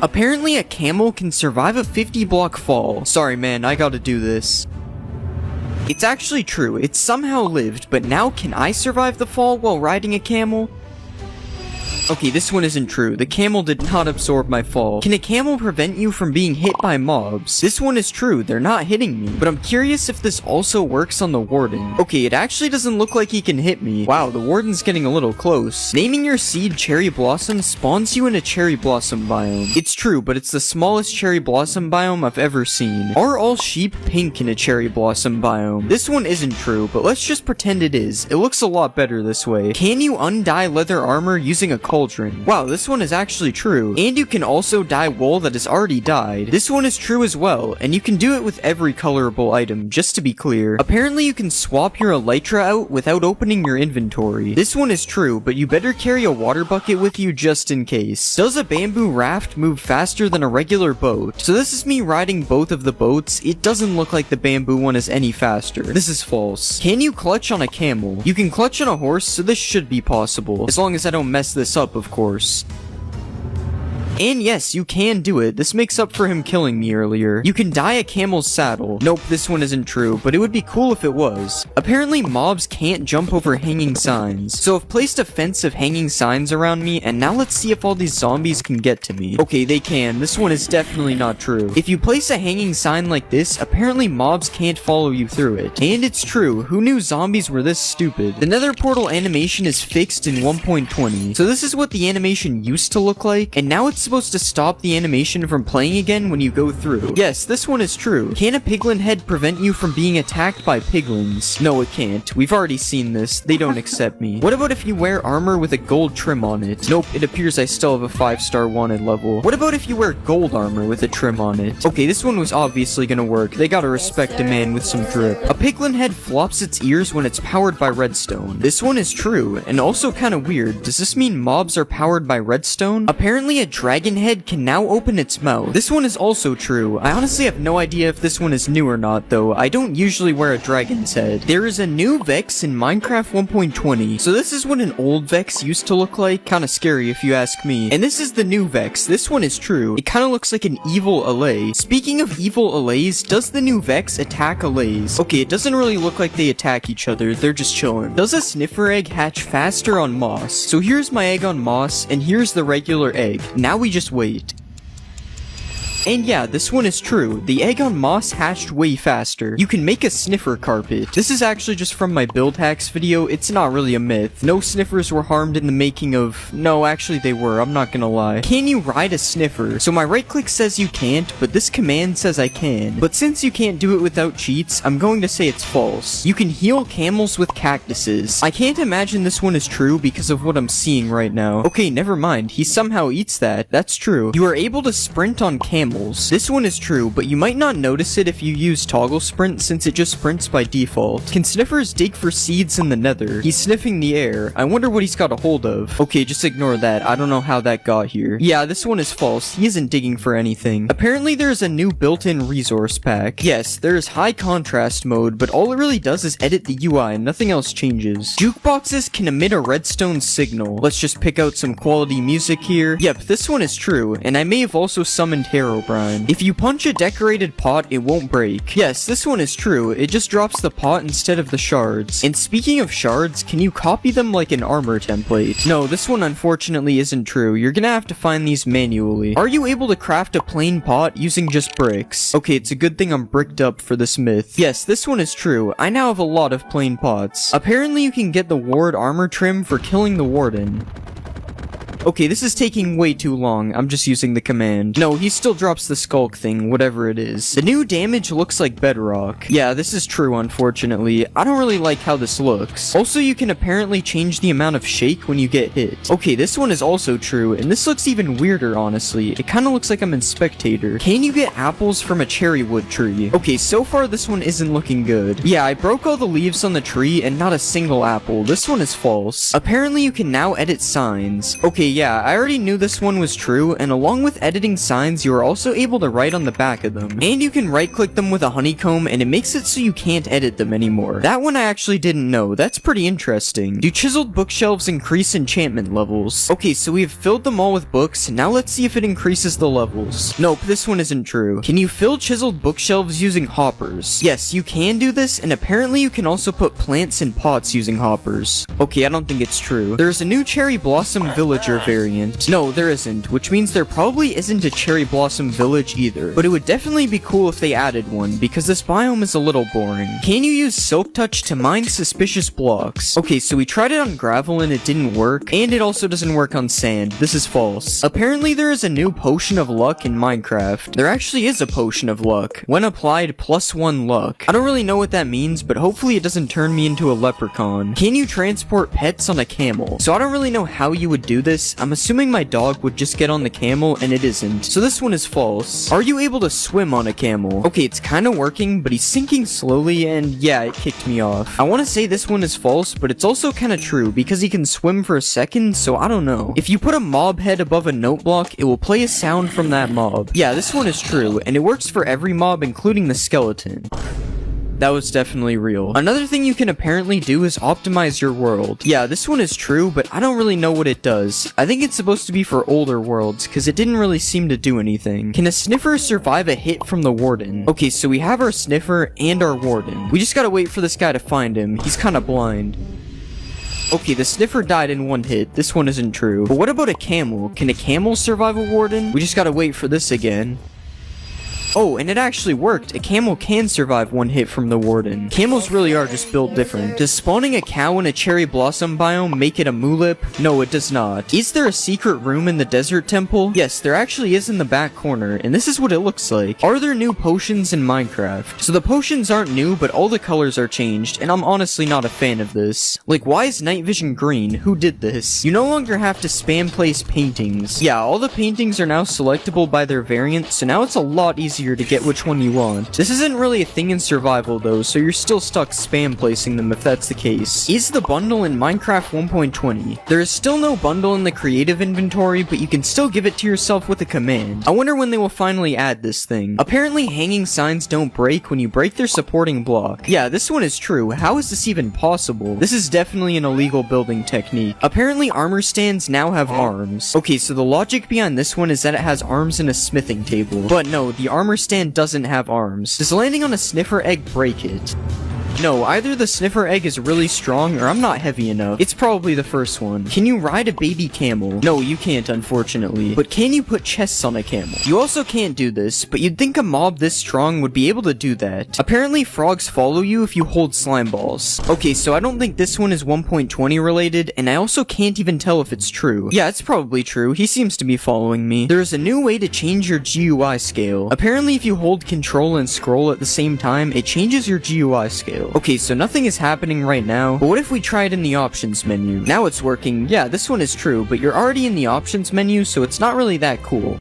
Apparently a camel can survive a 50 block fall. Sorry man, I gotta do this. It's actually true, it somehow lived, but now can I survive the fall while riding a camel? Okay, this one isn't true. The camel did not absorb my fall. Can a camel prevent you from being hit by mobs? This one is true. They're not hitting me. But I'm curious if this also works on the warden. Okay, it actually doesn't look like he can hit me. Wow, the warden's getting a little close. Naming your seed Cherry Blossom spawns you in a Cherry Blossom biome. It's true, but it's the smallest Cherry Blossom biome I've ever seen. Are all sheep pink in a Cherry Blossom biome? This one isn't true, but let's just pretend it is. It looks a lot better this way. Can you undye leather armor using a cauldron? Wow, this one is actually true. And you can also dye wool that is already dyed. This one is true as well, and you can do it with every colorable item, just to be clear. Apparently you can swap your elytra out without opening your inventory. This one is true, but you better carry a water bucket with you just in case. Does a bamboo raft move faster than a regular boat? So this is me riding both of the boats. It doesn't look like the bamboo one is any faster. This is false. Can you clutch on a camel? You can clutch on a horse, so this should be possible. As long as I don't mess this up, of course. And yes, you can do it. This makes up for him killing me earlier. You can dye a camel's saddle. Nope, this one isn't true, but it would be cool if it was. Apparently, mobs can't jump over hanging signs. So I've placed a fence of hanging signs around me, and now let's see if all these zombies can get to me. Okay, they can. This one is definitely not true. If you place a hanging sign like this, apparently mobs can't follow you through it. And it's true. Who knew zombies were this stupid? The nether portal animation is fixed in 1.20. So this is what the animation used to look like, and now it's supposed to stop the animation from playing again when you go through. Yes, this one is true. Can a piglin head prevent you from being attacked by piglins? No, it can't. We've already seen this. They don't accept me. What about if you wear armor with a gold trim on it? Nope, it appears I still have a 5-star wanted level. What about if you wear gold armor with a trim on it? Okay, this one was obviously gonna work. They gotta respect a man with some drip. A piglin head flops its ears when it's powered by redstone. This one is true, and also kinda weird. Does this mean mobs are powered by redstone? Apparently a dragon head can now open its mouth. This one is also true. I honestly have no idea if this one is new or not, though. I don't usually wear a dragon's head. There is a new Vex in Minecraft 1.20. So this is what an old Vex used to look like. Kinda scary if you ask me. And this is the new Vex. This one is true. It kinda looks like an evil Allay. Speaking of evil Allays, does the new Vex attack Allays? Okay, it doesn't really look like they attack each other. They're just chilling. Does a sniffer egg hatch faster on moss? So here's my egg on moss, and here's the regular egg. Now we just wait. And yeah, this one is true. The egg on moss hatched way faster. You can make a sniffer carpet. This is actually just from my build hacks video. It's not really a myth. No sniffers were harmed in the making of... No, actually they were. I'm not gonna lie. Can you ride a sniffer? So my right click says you can't, but this command says I can. But since you can't do it without cheats, I'm going to say it's false. You can heal camels with cactuses. I can't imagine this one is true because of what I'm seeing right now. Okay, never mind. He somehow eats that. That's true. You are able to sprint on camels. This one is true, but you might not notice it if you use toggle sprint since it just sprints by default. Can sniffers dig for seeds in the nether? He's sniffing the air. I wonder what he's got a hold of. Okay, just ignore that. I don't know how that got here. Yeah, this one is false. He isn't digging for anything. Apparently there's a new built-in resource pack. Yes, there is high contrast mode, but all it really does is edit the UI and nothing else changes. Jukeboxes can emit a redstone signal. Let's just pick out some quality music here. Yep, this one is true, and I may have also summoned Herobrine. If you punch a decorated pot, it won't break. Yes, this one is true. It just drops the pot instead of the shards. And speaking of shards, can you copy them like an armor template? No, this one unfortunately isn't true. You're gonna have to find these manually. Are you able to craft a plain pot using just bricks? Okay, it's a good thing I'm bricked up for this myth. Yes, this one is true. I now have a lot of plain pots. Apparently you can get the ward armor trim for killing the warden. Okay, this is taking way too long. I'm just using the command. No, he still drops the skulk thing, whatever it is. The new damage looks like bedrock. Yeah, this is true, unfortunately. I don't really like how this looks. Also, you can apparently change the amount of shake when you get hit. Okay, this one is also true, and this looks even weirder, honestly. It kind of looks like I'm in Spectator. Can you get apples from a cherry wood tree? Okay, so far this one isn't looking good. Yeah, I broke all the leaves on the tree and not a single apple. This one is false. Apparently, you can now edit signs. Okay, yeah, I already knew this one was true, and along with editing signs, you are also able to write on the back of them. And you can right-click them with a honeycomb, and it makes it so you can't edit them anymore. That one I actually didn't know. That's pretty interesting. Do chiseled bookshelves increase enchantment levels? Okay, so we have filled them all with books, now let's see if it increases the levels. Nope, this one isn't true. Can you fill chiseled bookshelves using hoppers? Yes, you can do this, and apparently you can also put plants in pots using hoppers. Okay, I don't think it's true. There's a new Cherry Blossom Villager variant. No, there isn't, which means there probably isn't a Cherry Blossom Village either. But it would definitely be cool if they added one, because this biome is a little boring. Can you use Silk Touch to mine suspicious blocks? Okay, so we tried it on gravel and it didn't work, and it also doesn't work on sand. This is false. Apparently there is a new potion of luck in Minecraft. There actually is a potion of luck. When applied, +1 luck. I don't really know what that means, but hopefully it doesn't turn me into a leprechaun. Can you transport pets on a camel? So I don't really know how you would do this. I'm assuming my dog would just get on the camel, and it isn't. So this one is false. Are you able to swim on a camel? Okay, it's kind of working, but he's sinking slowly, and yeah, it kicked me off. I want to say this one is false, but it's also kind of true, because he can swim for a second, so I don't know. If you put a mob head above a note block, it will play a sound from that mob. Yeah, this one is true, and it works for every mob, including the skeleton. That was definitely real. Another thing you can apparently do is optimize your world. Yeah, this one is true, but I don't really know what it does. I think it's supposed to be for older worlds, because it didn't really seem to do anything. Can a sniffer survive a hit from the warden? Okay, so we have our sniffer and our warden. We just gotta wait for this guy to find him. He's kinda blind. Okay, the sniffer died in one hit. This one isn't true. But what about a camel? Can a camel survive a warden? We just gotta wait for this again. Oh, and it actually worked. A camel can survive one hit from the warden. Camels really are just built different. Does spawning a cow in a cherry blossom biome make it a mulip? No, it does not. Is there a secret room in the desert temple? Yes, there actually is in the back corner, and this is what it looks like. Are there new potions in Minecraft? So the potions aren't new, but all the colors are changed, and I'm honestly not a fan of this. Like, why is night vision green? Who did this? You no longer have to spam place paintings. Yeah, all the paintings are now selectable by their variant, so now it's a lot easier to get which one you want. This isn't really a thing in survival though, so you're still stuck spam placing them if that's the case. Is the bundle in Minecraft 1.20? There is still no bundle in the creative inventory, but you can still give it to yourself with a command. I wonder when they will finally add this thing. Apparently hanging signs don't break when you break their supporting block. Yeah, this one is true. How is this even possible? This is definitely an illegal building technique. Apparently armor stands now have arms. Okay, so the logic behind this one is that it has arms in a smithing table. But no, the armor stand doesn't have arms. Does landing on a sniffer egg break it? No, either the sniffer egg is really strong or I'm not heavy enough. It's probably the first one. Can you ride a baby camel? No, you can't, unfortunately. But can you put chests on a camel? You also can't do this, but you'd think a mob this strong would be able to do that. Apparently frogs follow you if you hold slime balls. Okay, so I don't think this one is 1.20 related, and I also can't even tell if it's true. Yeah, it's probably true. He seems to be following me. There is a new way to change your GUI scale. Apparently if you hold control and scroll at the same time, it changes your GUI scale. Okay, so nothing is happening right now, but what if we try it in the options menu? Now it's working. Yeah, this one is true, but you're already in the options menu, so it's not really that cool.